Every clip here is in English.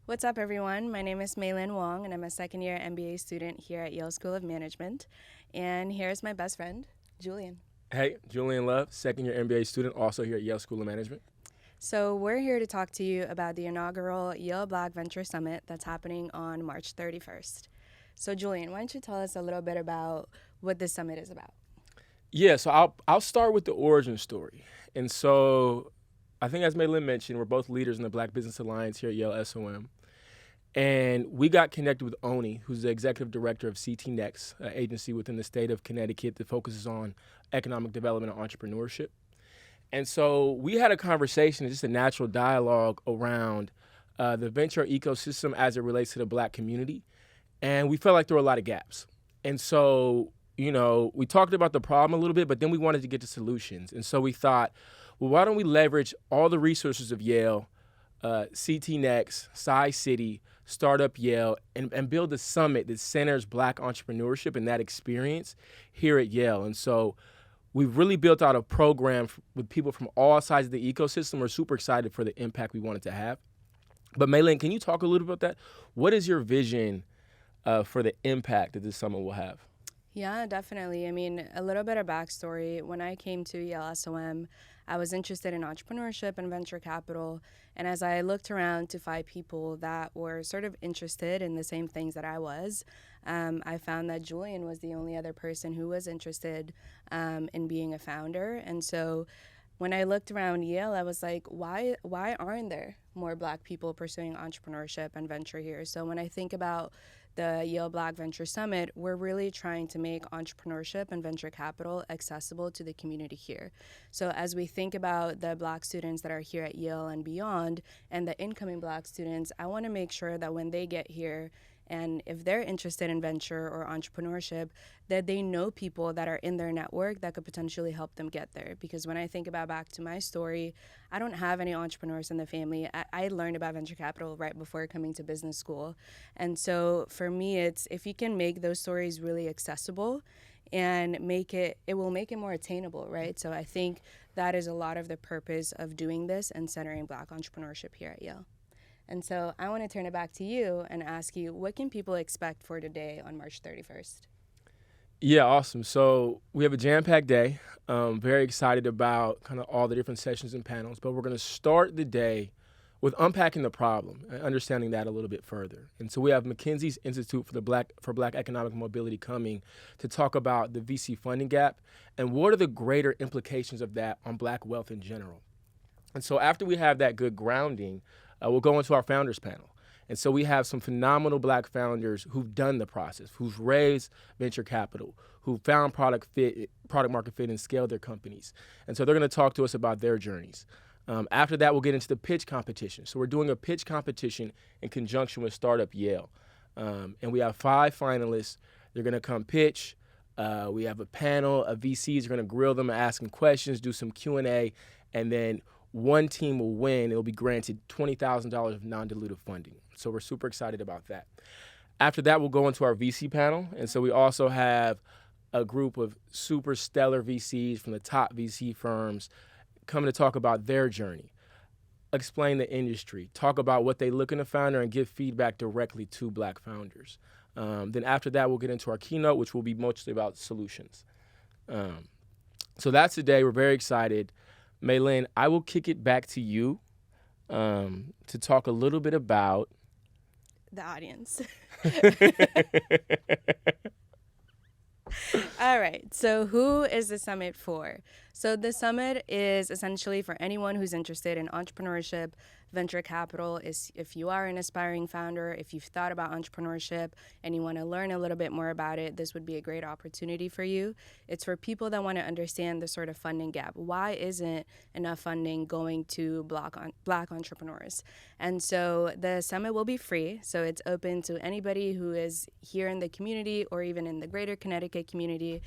What's up, everyone? My name is Maylin Wong, and I'm a second year MBA student here at Yale School of Management. And here's my best friend, Julian. Hey, Julian Love, second year MBA student, also here at Yale School of Management. So, we're here to talk to you about the inaugural Yale Black Venture Summit that's happening on March 31st. So, Julian, why don't you tell us a little bit about what this summit is about? Yeah, so I'll start with the origin story. And so I think as Maylin mentioned, we're both leaders in the Black Business Alliance here at Yale SOM. And we got connected with Oni, who's the executive director of CT Next, an agency within the state of Connecticut that focuses on economic development and entrepreneurship. And so we had a conversation, just a natural dialogue around the venture ecosystem as it relates to the Black community. And we felt like there were a lot of gaps. And so, we talked about the problem a little bit, but then we wanted to get to solutions. And so we thought, well, why don't we leverage all the resources of Yale, CT Next, Sci City, Startup Yale, and build a summit that centers Black entrepreneurship and that experience here at Yale. And so we've really built out a program with people from all sides of the ecosystem. We're super excited for the impact we wanted to have. But Maylin, can you talk a little about that? What is your vision for the impact that this summit will have? Yeah, definitely. I mean, a little bit of backstory. When I came to Yale SOM, I was interested in entrepreneurship and venture capital. And as I looked around to find people that were sort of interested in the same things that I was, I found that Julian was the only other person who was interested in being a founder. And so when I looked around Yale, I was like, why aren't there more Black people pursuing entrepreneurship and venture here? So when I think about the Yale Black Venture Summit, we're really trying to make entrepreneurship and venture capital accessible to the community here. So as we think about the Black students that are here at Yale and beyond, and the incoming Black students, I want to make sure that when they get here, and if they're interested in venture or entrepreneurship, that they know people that are in their network that could potentially help them get there. Because when I think about back to my story, I don't have any entrepreneurs in the family. I learned about venture capital right before coming to business school. And so for me, it's if you can make those stories really accessible and it will make it more attainable, right? So I think that is a lot of the purpose of doing this and centering Black entrepreneurship here at Yale. And so I want to turn it back to you and ask you, what can people expect for today on March 31st? Yeah, awesome. So we have a jam-packed day. Very excited about kind of all the different sessions and panels, but we're going to start the day with unpacking the problem and understanding that a little bit further. And so we have McKinsey's Institute for Black Economic Mobility coming to talk about the VC funding gap and what are the greater implications of that on Black wealth in general. And so after we have that good grounding, we'll go into our founders panel. And so we have some phenomenal Black founders who've done the process, who've raised venture capital, who found product market fit, and scaled their companies. And so they're going to talk to us about their journeys. After that, we'll get into the pitch competition. So we're doing a pitch competition in conjunction with Startup Yale. And we have 5 finalists. They're going to come pitch. We have a panel of VCs. We're going to grill them, ask them questions, do some Q&A, and then one team will win. It'll be granted $20,000 of non-dilutive funding. So we're super excited about that. After that, we'll go into our VC panel. And so we also have a group of super stellar VCs from the top VC firms coming to talk about their journey, explain the industry, talk about what they look in a founder, and give feedback directly to Black founders. Then after that, we'll get into our keynote, which will be mostly about solutions. So that's the day. We're very excited. Maylin, I will kick it back to you to talk a little bit about The audience. All right. So who is the summit for? So the summit is essentially for anyone who's interested in entrepreneurship. Venture capital is if you are an aspiring founder, if you've thought about entrepreneurship and you want to learn a little bit more about it, this would be a great opportunity for you. It's for people that want to understand the sort of funding gap. Why isn't enough funding going to Black entrepreneurs? And so the summit will be free. So it's open to anybody who is here in the community or even in the greater Connecticut community.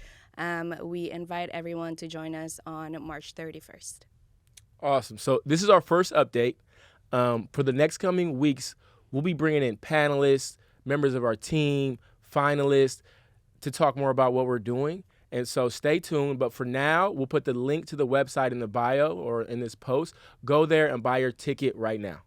We invite everyone to join us on March 31st. Awesome. So this is our first update. For the next coming weeks, we'll be bringing in panelists, members of our team, finalists to talk more about what we're doing. And so stay tuned. But for now, we'll put the link to the website in the bio or in this post. Go there and buy your ticket right now.